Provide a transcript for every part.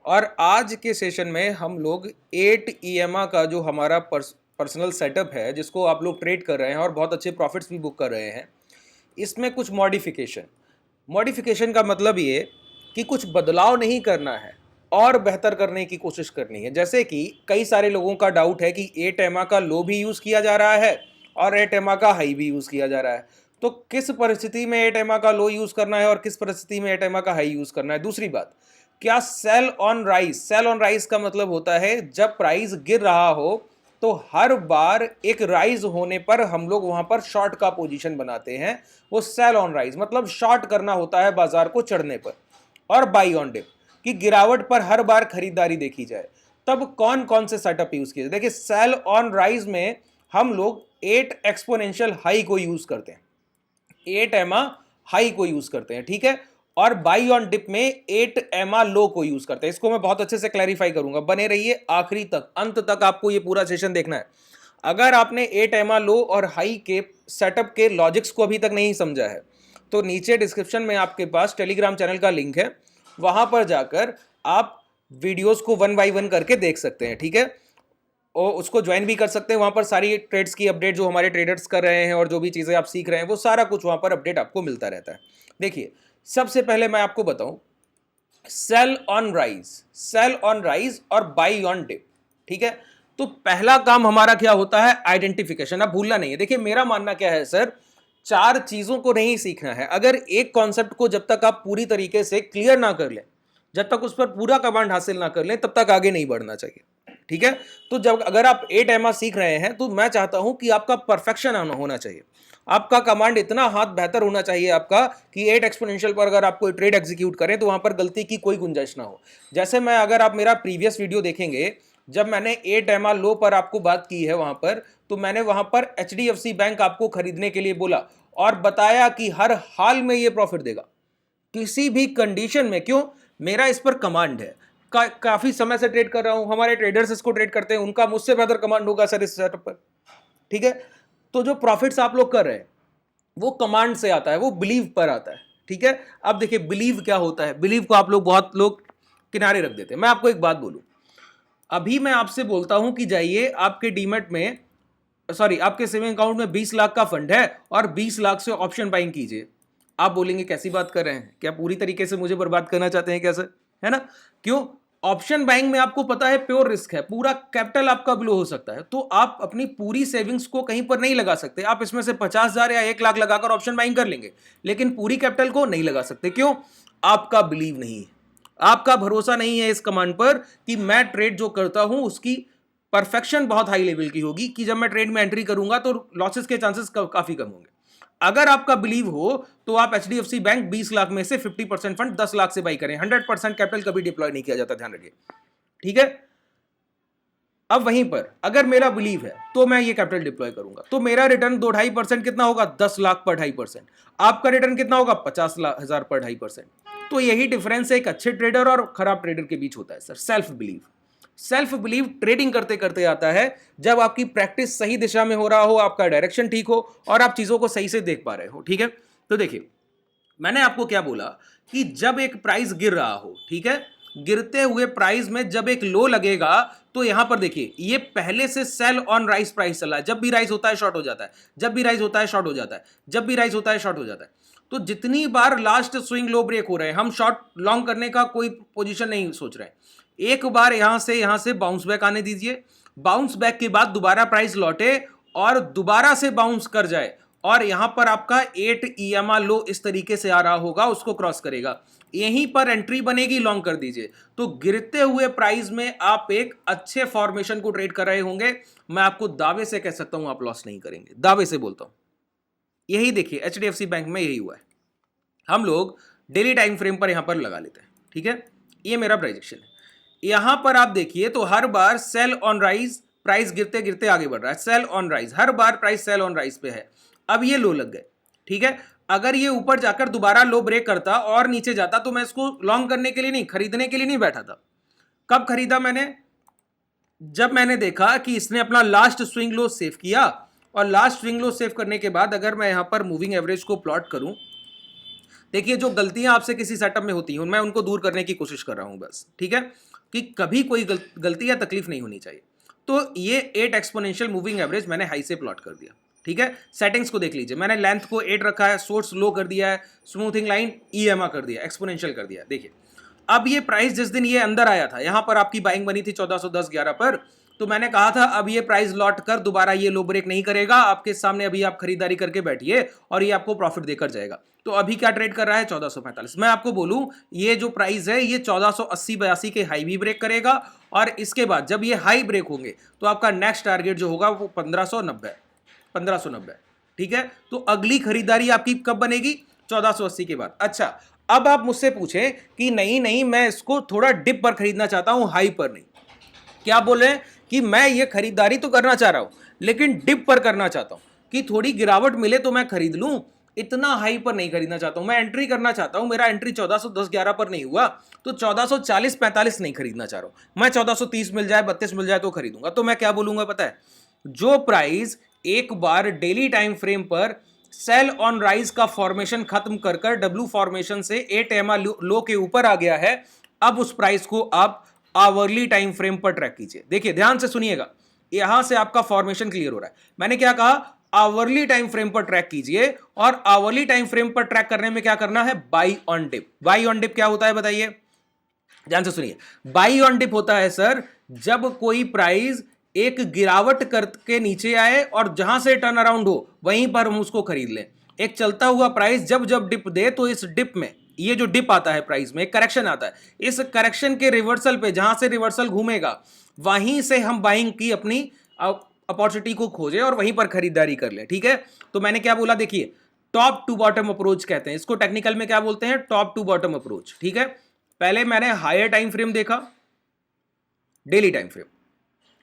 और आज के सेशन में हम लोग 8 EMA का जो हमारा पर्सनल सेटअप है, जिसको आप लोग ट्रेड कर रहे हैं और बहुत अच्छे प्रॉफिट्स भी बुक कर रहे हैं, इसमें कुछ मॉडिफिकेशन का मतलब ये कि कुछ बदलाव नहीं करना है और बेहतर करने की कोशिश करनी है। जैसे कि कई सारे लोगों का डाउट है कि 8 EMA का लो भी यूज़ किया जा रहा है और 8 EMA का हाई भी यूज़ किया जा रहा है। तो किस परिस्थिति में 8 EMA का लो यूज़ करना है और किस परिस्थिति में 8 EMA का हाई यूज़ करना है। दूसरी बात, क्या सेल ऑन राइज का मतलब होता है जब प्राइस गिर रहा हो तो हर बार एक राइज होने पर हम लोग वहां पर शॉर्ट का पोजीशन बनाते हैं। वो सेल ऑन राइज मतलब शॉर्ट करना होता है बाजार को चढ़ने पर, और बाई ऑन डिप कि गिरावट पर हर बार खरीदारी देखी जाए। तब कौन कौन से सेटअप यूज किए? देखिए, सेल ऑन राइज में हम लोग 8 एक्सपोनेंशियल हाई को यूज करते हैं, 8 EMA हाई को यूज करते हैं, ठीक है। और बाई ऑन डिप में 8 EMA लो को यूज करते हैं। इसको मैं बहुत अच्छे से क्लैरिफाई करूंगा, बने रहिए आखिरी तक, अंत तक आपको ये पूरा सेशन देखना है। अगर आपने 8 EMA लो और हाई के सेटअप के लॉजिक्स को अभी तक नहीं समझा है तो नीचे डिस्क्रिप्शन में आपके पास टेलीग्राम चैनल का लिंक है, वहां पर जाकर आप वीडियोस को 1 बाय 1 करके देख सकते हैं, ठीक है। और उसको ज्वाइन भी कर सकते हैं। वहां पर सारी ट्रेड्स की अपडेट जो हमारे ट्रेडर्स कर रहे हैं और जो भी चीज़ें आप सीख रहे हैं वो सारा कुछ वहां पर अपडेट आपको मिलता रहता है। देखिए, सबसे पहले मैं आपको बताऊं, सेल ऑन राइज और बाई ऑन डिप, ठीक है। तो पहला काम हमारा क्या होता है? आइडेंटिफिकेशन। अब भूलना नहीं है। देखिए, मेरा मानना क्या है सर, 4 चीजों को नहीं सीखना है। अगर एक कॉन्सेप्ट को जब तक आप पूरी तरीके से क्लियर ना कर लें, जब तक उस पर पूरा कमांड हासिल ना कर लें, तब तक आगे नहीं बढ़ना चाहिए, ठीक है। तो जब अगर आप 8 EMA सीख रहे हैं तो मैं चाहता हूं कि आपका परफेक्शन होना चाहिए, आपका कमांड इतना हाथ बेहतर होना चाहिए आपका कि 8 एक्सपोनेंशियल पर अगर आप कोई ट्रेड एग्जीक्यूट करें तो वहां पर गलती की कोई गुंजाइश ना हो। जैसे मैं, अगर आप मेरा प्रीवियस वीडियो देखेंगे, जब मैंने 8 EMA लो पर आपको बात की है वहां पर, तो मैंने वहां पर HDFC बैंक आपको खरीदने के लिए बोला और बताया कि हर हाल में ये प्रॉफिट देगा, किसी भी कंडीशन में। क्यों? मेरा इस पर कमांड है, काफी समय से ट्रेड कर रहा हूं, हमारे ट्रेडर्स इसको ट्रेड करते हैं, उनका मुझसे बेहतर कमांड होगा सर इस सेटअप पर, ठीक है। तो जो प्रॉफिट्स आप लोग कर रहे हैं वो कमांड से आता है, वो बिलीव पर आता है, ठीक है। अब देखिए, बिलीव क्या होता है? बिलीव को आप लोग, बहुत लोग किनारे रख देते हैं। मैं आपको एक बात बोलूं, अभी मैं आपसे बोलता हूं कि जाइए आपके डीमेट में, सॉरी, आपके सेविंग अकाउंट में 20 लाख का फंड है और 20 लाख से ऑप्शन बाइंग कीजिए। आप बोलेंगे कैसी बात कर रहे हैं, क्या पूरी तरीके से मुझे बर्बाद करना चाहते हैं क्या सर? है ना? क्यों? ऑप्शन बाइंग में आपको पता है प्योर रिस्क है, पूरा कैपिटल आपका ब्लो हो सकता है, तो आप अपनी पूरी सेविंग्स को कहीं पर नहीं लगा सकते। आप इसमें से 50,000 या 1 लाख लगाकर ऑप्शन बाइंग कर लेंगे, लेकिन पूरी कैपिटल को नहीं लगा सकते। क्यों? आपका बिलीव नहीं है, आपका भरोसा नहीं है इस कमांड पर कि मैं ट्रेड जो करता हूं उसकी परफेक्शन बहुत हाई लेवल की होगी, कि जब मैं ट्रेड में एंट्री करूंगा तो लॉसेस के चांसेस काफी कम होंगे। अगर आपका बिलीव हो तो आप HDFC बैंक 20 लाख में से 50% फंड 10 लाख से बाई करें। 100% कैपिटल कभी डिप्लॉय नहीं किया जाता, ध्यान रखिए, ठीक है। अब वहीं पर अगर मेरा बिलीव है तो मैं ये कैपिटल डिप्लॉय करूंगा, तो मेरा रिटर्न 2-2.5% कितना होगा? 10 लाख पर 2.5%। आपका रिटर्न कितना होगा? 50,000 पर 2.5%। तो यही डिफरेंस एक अच्छे ट्रेडर और खराब ट्रेडर के बीच होता है सर, सेल्फ बिलीव ट्रेडिंग करते करते आता है, जब आपकी प्रैक्टिस सही दिशा में हो रहा हो, आपका डायरेक्शन ठीक हो और आप चीजों को सही से देख पा रहे हो, ठीक है। तो देखिए, मैंने आपको क्या बोला कि जब एक प्राइस गिर रहा हो, ठीक है, गिरते हुए प्राइस में जब एक लो लगेगा तो यहां पर देखिए, ये पहले से सेल ऑन राइस प्राइस चला है। जब भी राइस होता है शॉर्ट हो जाता है, जब भी राइस होता है शॉर्ट हो जाता है, जब भी राइस होता है शॉर्ट हो जाता है। तो जितनी बार लास्ट स्विंग लो ब्रेक हो रहे हैं, हम शॉर्ट लॉन्ग करने का कोई पोजीशन नहीं सोच रहे हैं। एक बार यहां से बाउंस बैक आने दीजिए, बाउंस बैक के बाद दोबारा प्राइस लौटे और दोबारा से बाउंस कर जाए और यहां पर आपका 8 EMA लो इस तरीके से आ रहा होगा, उसको क्रॉस करेगा, यहीं पर एंट्री बनेगी, लॉन्ग कर दीजिए। तो गिरते हुए प्राइस में आप एक अच्छे फॉर्मेशन को ट्रेड कर रहे होंगे। मैं आपको दावे से कह सकता हूं आप लॉस नहीं करेंगे, दावे से बोलता हूं। यही देखिए, HDFC बैंक में यही हुआ है। हम लोग डेली टाइम फ्रेम पर यहां पर लगा लेते हैं, ठीक है। ये मेरा प्रोजेक्शन है। यहां पर आप देखिए तो हर बार सेल ऑन राइज, प्राइस गिरते गिरते आगे बढ़ रहा है, सेल ऑन राइज, हर बार प्राइस सेल ऑन राइज पे है। अब ये लो लग गए, ठीक है। अगर ये ऊपर जाकर दोबारा लो ब्रेक करता और नीचे जाता तो मैं इसको लॉन्ग करने के लिए नहीं, खरीदने के लिए नहीं बैठा था। कब खरीदा मैंने? जब मैंने देखा कि इसने अपना लास्ट स्विंग लो सेव किया, और लास्ट स्विंग लो सेव करने के बाद अगर मैं यहां पर मूविंग एवरेज को प्लॉट करूं, देखिए जो गलतियां आपसे किसी सेटअप में होती हैं मैं उनको दूर करने की कोशिश कर रहा हूं बस, ठीक है, कि कभी कोई गलती या तकलीफ नहीं होनी चाहिए। तो ये 8 एक्सपोनेंशियल मूविंग एवरेज मैंने हाई से प्लॉट कर दिया, ठीक है। सेटिंग्स को देख लीजिए, मैंने लेंथ को 8 रखा है, सोर्स लो कर दिया है, स्मूथिंग लाइन ईएमआ कर दिया, एक्सपोनेंशियल कर दिया। देखिए अब ये प्राइस जिस दिन ये अंदर आया था, यहां पर आपकी बाइंग बनी थी 1410-11 पर, तो मैंने कहा था अब ये प्राइस लौट कर दोबारा ये लो ब्रेक नहीं करेगा, आपके सामने अभी आप खरीदारी करके बैठिए और ये आपको प्रॉफिट देकर जाएगा। तो अभी क्या ट्रेड कर रहा है 1445। मैं आपको बोलूं ये जो प्राइस है ये 1480-82 के हाई भी ब्रेक करेगा और इसके बाद जब ये हाई ब्रेक होंगे तो आपका नेक्स्ट टारगेट जो होगा वो 1590, ठीक है। तो अगली खरीदारी आपकी कब बनेगी? 1480 के बाद। अच्छा अब आप मुझसे पूछें कि नहीं नहीं मैं इसको थोड़ा डिप पर खरीदना चाहता हूं, हाई पर नहीं। क्या बोल रहे हैं कि मैं ये खरीदारी तो करना चाह रहा हूं लेकिन डिप पर करना चाहता हूं कि थोड़ी गिरावट मिले तो मैं खरीद लूं, इतना हाई पर नहीं खरीदना चाहता हूं, मैं एंट्री करना चाहता हूं, मेरा एंट्री 1410-11 पर नहीं हुआ तो 1440-45 नहीं खरीदना चाह रहा हूं, मैं 1430 मिल जाए 32 मिल जाए तो खरीदूंगा। तो मैं क्या बोलूंगा पता है, जो प्राइस एक बार डेली टाइम फ्रेम पर सेल ऑन राइज का फॉर्मेशन खत्म कर कर डब्ल्यू फॉर्मेशन से 8 EMA लो के ऊपर आ गया है, अब उस प्राइस को आप आवरली टाइम फ्रेम पर ट्रैक कीजिए। देखिए ध्यान से सुनिएगा, यहां से आपका फॉर्मेशन क्लियर हो रहा है। मैंने क्या कहा, आवरली टाइम फ्रेम पर ट्रैक कीजिए और आवरली टाइम फ्रेम पर ट्रैक करने में क्या करना है, buy on dip. Buy on dip क्या होता है बताइए, ध्यान से सुनिए। बाई ऑन डिप होता है सर जब कोई प्राइस एक गिरावट करके नीचे आए और जहां से टर्न अराउंड हो वहीं पर हम उसको खरीद लें। एक चलता हुआ प्राइस जब जब डिप दे तो इस डिप में, ये जो डिप आता है प्राइस में, एक करेक्शन आता है, इस करेक्शन के रिवर्सल पे जहां से रिवर्सल घूमेगा वहीं से हम बाइंग की अपनी अपॉर्चुनिटी को खोजें और वहीं पर खरीदारी कर लें, ठीक है। तो मैंने क्या बोला, देखिए टॉप टू बॉटम अप्रोच कहते हैं इसको, टेक्निकल में क्या बोलते हैं, टॉप टू बॉटम अप्रोच, ठीक है। पहले मैंने हायर टाइम फ्रेम देखा, daily time frame.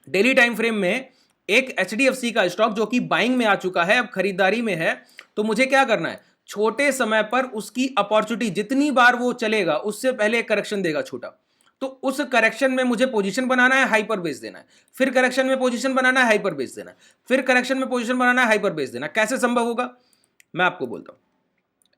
Daily time frame में एक एचडीएफसी का स्टॉक जो कि बाइंग में आ चुका है, अब खरीदारी में है, तो मुझे क्या करना है, छोटे समय पर उसकी अपॉर्चुनिटी जितनी बार वो चलेगा उससे पहले एक करेक्शन देगा छोटा, तो उस करेक्शन में मुझे पोजीशन बनाना है, हाइपर बेच देना है, फिर करेक्शन में पोजीशन बनाना है, हाइपर बेच देना है, फिर करेक्शन में पोजीशन बनाना है, हाइपर बेच देना। कैसे संभव होगा, मैं आपको बोलता हूं।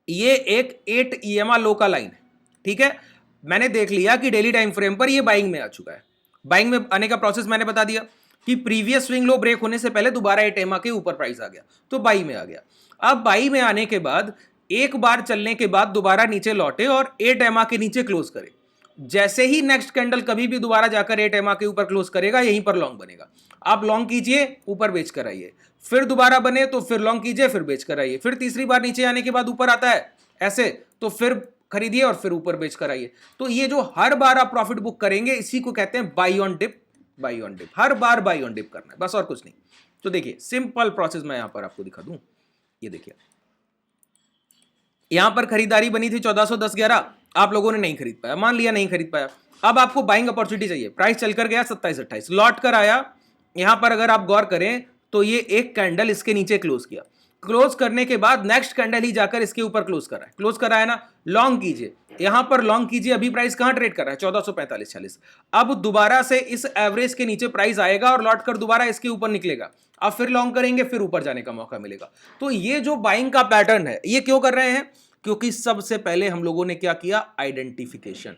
ये एक 8 EMA लो का लाइन है, ठीक है। मैंने देख लिया कि डेली टाइम फ्रेम पर ये बाइंग में आ चुका है। बाइंग में आने का प्रोसेस मैंने बता दिया कि प्रीवियस स्विंग लो ब्रेक होने से पहले दोबारा 8 EMA के ऊपर प्राइस आ गया तो बाई में आ गया। अब बाई में आने के बाद एक बार चलने के बाद दोबारा नीचे लौटे और 8 EMA के नीचे क्लोज करे। जैसे ही नेक्स्ट कैंडल कभी भी दोबारा जाकर 8 EMA के ऊपर क्लोज करेगा, यहीं पर लॉन्ग बनेगा। आप लॉन्ग कीजिए, ऊपर बेच कर आइए, फिर दोबारा बने तो फिर लॉन्ग कीजिए, फिर बेच कर आइए, फिर तीसरी बार नीचे आने के बाद ऊपर आता है ऐसे तो फिर खरीदिए और फिर ऊपर बेच कर आइए। तो ये जो हर बार आप प्रॉफिट बुक करेंगे इसी को कहते हैं buy on dip. Buy on dip, हर बार बाई ऑन डिप करना है, बस और कुछ नहीं। तो देखिए सिंपल प्रोसेस मैं यहां पर आपको दिखा दूं। ये देखिए यहां पर खरीदारी बनी थी 1410-11, आप लोगों ने नहीं खरीद पाया, मान लिया नहीं खरीद पाया। अब आपको बाइंग अपॉर्चुनिटी चाहिए, प्राइस चलकर गया 27-28, लौट कर आया यहां पर। अगर आप गौर करें तो ये एक कैंडल इसके नीचे क्लोज किया, क्लोज करने के बाद नेक्स्ट कैंडल ही जाकर इसके ऊपर क्लोज करा है, क्लोज करा है ना, लॉन्ग कीजिए, यहां पर लॉन्ग कीजिए। अभी प्राइस कहां ट्रेड कर रहा है, 1445-46। अब दोबारा से इस एवरेज के नीचे प्राइस आएगा और लौट कर दोबारा इसके ऊपर निकलेगा, अब फिर लॉन्ग करेंगे, फिर ऊपर जाने का मौका मिलेगा। तो ये जो बाइंग का पैटर्न है ये क्यों कर रहे हैं, क्योंकि सबसे पहले हम लोगों ने क्या किया, आइडेंटिफिकेशन।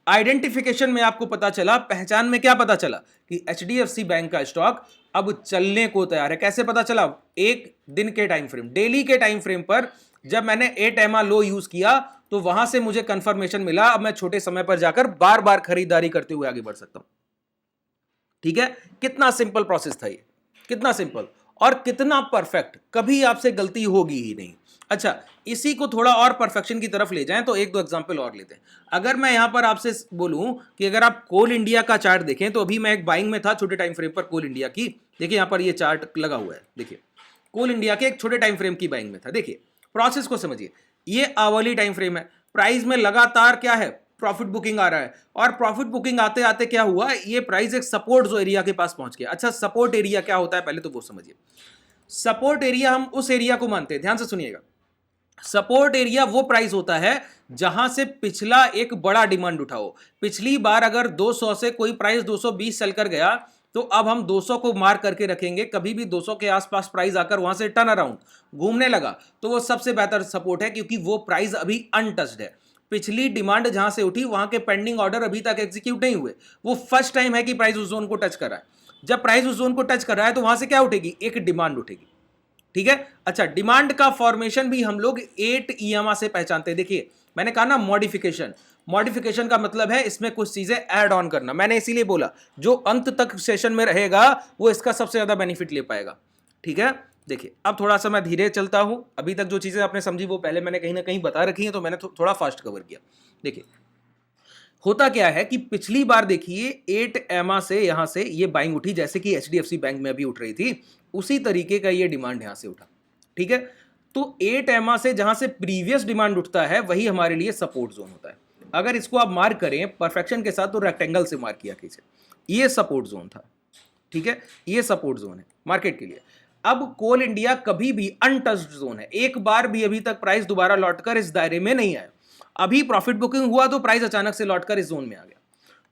आइडेंटिफिकेशन में आपको पता चला, पहचान में क्या पता चला कि एचडीएफसी बैंक का स्टॉक अब चलने को तैयार है। कैसे पता चला, एक दिन के टाइम फ्रेम, डेली के टाइम फ्रेम पर जब मैंने 8 EMA लो यूज किया तो वहां से मुझे कंफर्मेशन मिला, अब मैं छोटे समय पर जाकर बार बार खरीदारी करते हुए आगे बढ़ सकता हूं। ठीक है, कितना सिंपल प्रोसेस था ये, कितना सिंपल और कितना परफेक्ट, कभी आपसे गलती होगी ही नहीं। अच्छा, इसी को थोड़ा और परफेक्शन की तरफ ले जाएं तो एक दो एग्जांपल और लेते हैं। अगर मैं यहां पर आपसे बोलूं कि अगर आप कोल इंडिया का चार्ट देखें, तो अभी मैं एक बाइंग में था छोटे टाइम फ्रेम पर कोल इंडिया की, देखिए यहां पर ये चार्ट लगा हुआ है, देखिए कोल इंडिया के एक छोटे टाइम फ्रेम की बाइंग में था। देखिए प्रोसेस को समझिए, ये आवरली टाइम फ्रेम है, प्राइस में लगातार क्या है, प्रॉफिट बुकिंग आ रहा है, और प्रॉफिट बुकिंग आते आते क्या हुआ, ये प्राइस एक सपोर्ट जो एरिया के पास पहुंच गया। अच्छा, सपोर्ट एरिया क्या होता है पहले तो वो समझिए। सपोर्ट एरिया हम उस एरिया को मानते हैं, ध्यान से सुनिएगा, सपोर्ट एरिया वो प्राइस होता है जहां से पिछला एक बड़ा डिमांड उठाओ। पिछली बार अगर 200 से कोई प्राइस 220 चल कर गया तो अब हम 200 को मार्क करके रखेंगे, कभी भी 200 के आसपास प्राइस आकर वहां से टर्न अराउंड घूमने लगा तो वो सबसे बेहतर सपोर्ट है, क्योंकि वो प्राइस अभी अनटच्ड है। पिछली डिमांड जहां से उठी वहां के पेंडिंग ऑर्डर अभी तक एग्जीक्यूट नहीं हुए, वो फर्स्ट टाइम है कि प्राइस उस जोन को टच कर रहा है। जब प्राइस उस जोन को टच कर रहा है तो वहां से क्या उठेगी, एक डिमांड उठेगी, ठीक है। अच्छा, डिमांड का फॉर्मेशन भी हम लोग 8 ईएमए से पहचानते हैं। देखिए मैंने कहा ना मॉडिफिकेशन, मॉडिफिकेशन का मतलब है इसमें कुछ चीजें ऐड ऑन करना। मैंने इसीलिए बोला जो अंत तक सेशन में रहेगा वो इसका सबसे ज्यादा बेनिफिट ले पाएगा, ठीक है। देखिए अब थोड़ा सा मैं धीरे चलता हूं, अभी तक जो चीजें आपने समझी वो पहले मैंने कहीं ना कहीं बता रखी है, तो मैंने थोड़ा फास्ट कवर किया। देखिए होता क्या है कि पिछली बार देखिए 8 एमा से यहां से ये बाइंग उठी, जैसे कि एचडीएफसी बैंक में अभी उठ रही थी, उसी तरीके का ये डिमांड यहां से उठा, ठीक है। तो 8 एमा से जहां से प्रीवियस डिमांड उठता है वही हमारे लिए सपोर्ट जोन होता है। अगर इसको आप मार्क करें परफेक्शन के साथ तो रेक्टेंगल से मार्क किया कीजिए, ये सपोर्ट जोन था, ठीक है, ये सपोर्ट जोन है मार्केट के लिए। अब कोल इंडिया कभी भी अनटच्ड जोन है, एक बार भी अभी तक प्राइस दोबारा लौटकर इस दायरे में नहीं आया। अभी प्रॉफिट बुकिंग हुआ तो प्राइस अचानक से लौटकर इस जोन में आ गया।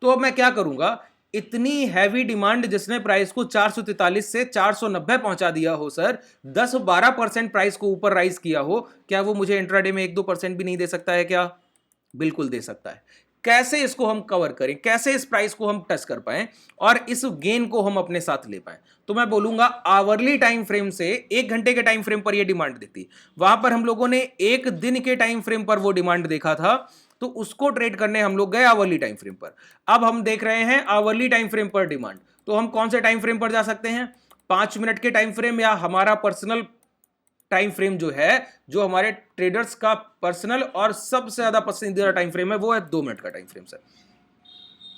तो अब मैं क्या करूंगा, इतनी हैवी डिमांड जिसने प्राइस को 443 से 490 पहुंचा दिया हो सर, 10-12% प्राइस को ऊपर राइज किया हो, क्या वो मुझे इंट्राडे में 1-2% भी नहीं दे सकता है क्या? बिल्कुल दे सकता है। कैसे इसको हम कवर करें, कैसे इस प्राइस को हम टच कर पाए और इस गेन को हम अपने साथ ले पाए? तो मैं बोलूंगा आवरली टाइम फ्रेम से 1 घंटे के टाइम फ्रेम पर यह डिमांड दिखती, वहां पर हम लोगों ने 1 दिन के टाइम फ्रेम पर वो डिमांड देखा था, तो उसको ट्रेड करने हम लोग गए आवरली टाइम फ्रेम पर। अब हम देख रहे हैं आवरली टाइम फ्रेम पर डिमांड, तो हम कौन से टाइम फ्रेम पर जा सकते हैं? 5 मिनट के टाइम फ्रेम, या हमारा पर्सनल टाइम फ्रेम जो है, जो हमारे ट्रेडर्स का पर्सनल और सबसे ज्यादा पसंदीदा टाइम फ्रेम है, वो है 2 मिनट का टाइम फ्रेम सर।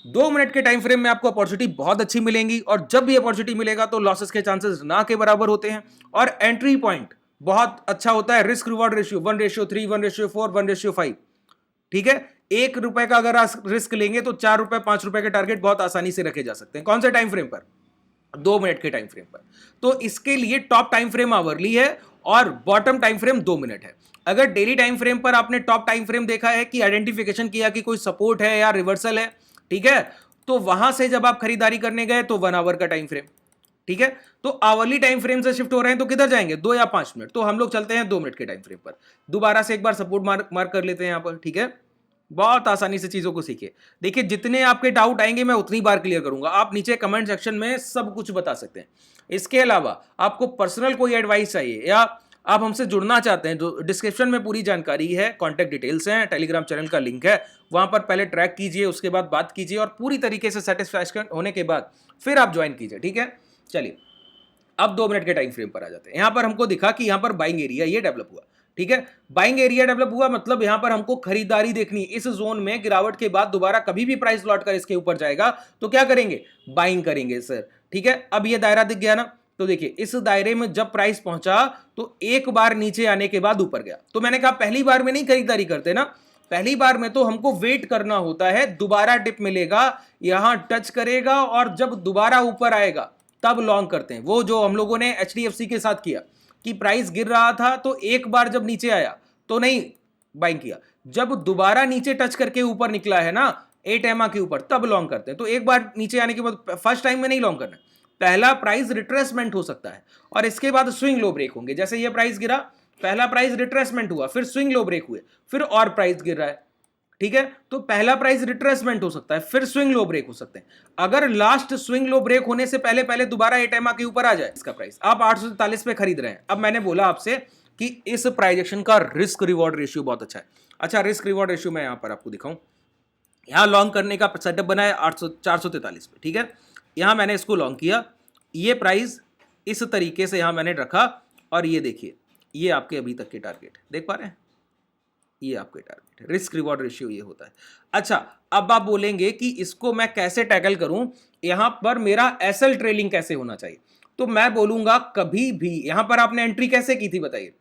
2 मिनट के टाइम फ्रेम में आपको अपॉर्चुनिटी बहुत अच्छी मिलेंगी, और जब भी अपॉर्चुनिटी मिलेगा तो लॉसेस के चांसेस ना के बराबर होते हैं, और एंट्री पॉइंट बहुत अच्छा होता है। रिस्क रिवॉर्ड रेशियो 1:3, 1:4, 1:5, ठीक है। 1 रुपए का अगर आप रिस्क लेंगे तो 4 रुपए 5 रुपए के टारगेट बहुत आसानी से रखे जा सकते हैं। कौन से टाइम फ्रेम पर? 2 मिनट के टाइम फ्रेम पर। तो इसके लिए टॉप टाइम फ्रेम आवरली है और बॉटम टाइम फ्रेम 2 मिनट है। अगर डेली टाइम फ्रेम पर आपने टॉप टाइम फ्रेम देखा है कि आइडेंटिफिकेशन किया कि कोई सपोर्ट है या रिवर्सल है, ठीक है, तो वहां से जब आप खरीदारी करने गए तो 1 आवर का टाइम फ्रेम, ठीक है। तो आवरली टाइम फ्रेम से शिफ्ट हो रहे हैं तो किधर जाएंगे? 2 या 5 मिनट। तो हम लोग चलते हैं 2 मिनट के टाइम फ्रेम पर। दोबारा से एक बार सपोर्ट मार्क कर लेते हैं यहां पर, ठीक है। बहुत आसानी से चीजों को सीखिए। देखिए जितने आपके डाउट आएंगे मैं उतनी बार क्लियर करूंगा। आप नीचे कमेंट सेक्शन में सब कुछ बता सकते हैं। इसके अलावा आपको पर्सनल कोई एडवाइस चाहिए या आप हमसे जुड़ना चाहते हैं, जो डिस्क्रिप्शन में पूरी जानकारी है, कॉन्टैक्ट डिटेल्स हैं, टेलीग्राम चैनल का लिंक है, वहां पर पहले ट्रैक कीजिए, उसके बाद बात कीजिए और पूरी तरीके से सेटिस्फैक्शन होने के बाद फिर आप ज्वाइन कीजिए, ठीक है। चलिए अब 2 मिनट के टाइम फ्रेम पर आ जाते हैं। यहां पर हमको दिखा कि यहां पर बाइंग एरिया ये डेवलप हुआ, ठीक है। बाइंग एरिया डेवलप हुआ मतलब यहां पर हमको खरीदारी देखनी। इस जोन में गिरावट के बाद दोबारा कभी भी प्राइस लौटकर इसके ऊपर जाएगा तो क्या करेंगे? बाइंग करेंगे सर, ठीक है। अब ये दायरा दिख गया ना, तो देखिए इस दायरे में जब प्राइस पहुंचा तो एक बार नीचे आने के बाद ऊपर गया। तो मैंने कहा पहली बार में नहीं खरीदारी करते ना, पहली बार में तो हमको वेट करना होता है, दोबारा डिप मिलेगा, यहां टच करेगा और जब दोबारा ऊपर आएगा तब लॉन्ग करते हैं। वो जो हम लोगों ने एचडीएफसी के साथ किया कि प्राइस गिर रहा था तो एक बार जब नीचे आया तो नहीं बाइंग किया, जब दोबारा नीचे टच करके ऊपर निकला है ना 8 एमआ के ऊपर तब लॉन्ग करते हैं। तो एक बार नीचे आने के बाद फर्स्ट टाइम में नहीं लॉन्ग करना, पहला प्राइस रिट्रेसमेंट हो सकता है और इसके बाद स्विंग लो ब्रेक होंगे। जैसे ये प्राइस गिरा, पहला प्राइस रिट्रेसमेंट हुआ, फिर स्विंग लो ब्रेक हुए, फिर और प्राइस गिर रहा है, ठीक है। तो पहला प्राइस रिट्रेसमेंट हो सकता है, फिर स्विंग लो ब्रेक हो सकते हैं। अगर लास्ट स्विंग लो ब्रेक होने से पहले पहले दोबारा 8 एमआ के ऊपर आ जाए इसका प्राइस, आप 843 पे खरीद रहे हैं। अब मैंने बोला आपसे कि इस प्राइस एक्शन का रिस्क रिवॉर्ड रेशियो बहुत अच्छा है। अच्छा, रिस्क रिवॉर्ड रेशियो मैं यहां पर आपको दिखाऊं, यहां लॉन्ग करने का सेटअप बना है 443 पे, ठीक है। यहां मैंने इसको लॉन्ग किया, ये प्राइस इस तरीके से यहां मैंने रखा और ये देखिए ये आपके अभी तक के टारगेट देख पा रहे हैं, ये आपके टारगेट है। रिस्क रिवॉर्ड रेशियो ये होता है। अच्छा, अब आप बोलेंगे कि इसको मैं कैसे टैकल करूं, यहां पर मेरा एसएल ट्रेलिंग कैसे होना चाहिए? तो मैं बोलूंगा कभी भी यहां पर आपने एंट्री कैसे की थी बताइए?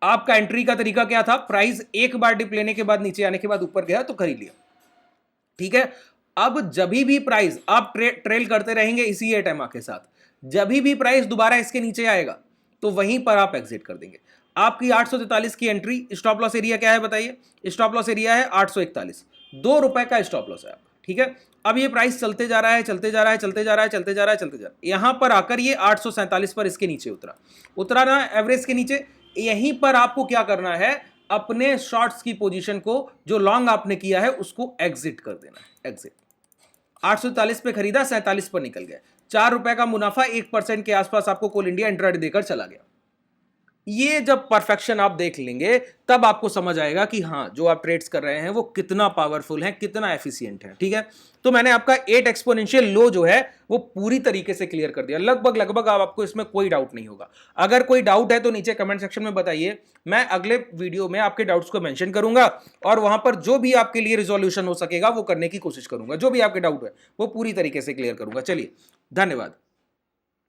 आपका एंट्री का तरीका क्या था? प्राइस एक बार डिप लेने के बाद नीचे आने के बाद ऊपर गया तो खरीद लिया, ठीक है। अब जब भी प्राइस आप ट्रेल करते रहेंगे इसी एटमा के साथ, जब भी प्राइस दोबारा इसके नीचे आएगा तो वहीं पर आप एग्जिट कर देंगे। आपकी 843 की एंट्री, स्टॉप लॉस एरिया क्या है बताइए? स्टॉप लॉस एरिया है 841, 2 रुपए का स्टॉप लॉस है आपका, ठीक है, अब ये प्राइस चलते जा रहा है, चलते जा रहा है, चलते जा रहा है, चलते जा रहा है, चलते जा रहा है, यहां पर आकर ये 847 पर इसके नीचे उतरा ना एवरेज के नीचे। यहीं पर आपको क्या करना है, अपने शॉर्ट्स की पोजीशन को जो लॉन्ग आपने किया है उसको एग्जिट कर देना है। एग्जिट 840 पे खरीदा, 47 पर निकल गया, ₹4 का मुनाफा, 1% के आसपास आपको कोल इंडिया इंट्राडे देकर चला गया। ये जब परफेक्शन आप देख लेंगे तब आपको समझ आएगा कि हाँ, जो आप ट्रेड्स कर रहे हैं वो कितना पावरफुल है, कितना एफिशिएंट है। ठीक है, तो मैंने आपका 8 एक्सपोनेंशियल लो जो है वो पूरी तरीके से क्लियर कर दिया, लगभग आपको इसमें कोई डाउट नहीं होगा। अगर कोई डाउट है तो नीचे कमेंट सेक्शन में बताइए, मैं अगले वीडियो में आपके डाउट्स को मेंशन करूंगा और वहां पर जो भी आपके लिए रिजोल्यूशन हो सकेगा वो करने की कोशिश करूंगा। जो भी आपके डाउट है वो पूरी तरीके से क्लियर करूंगा। चलिए, धन्यवाद।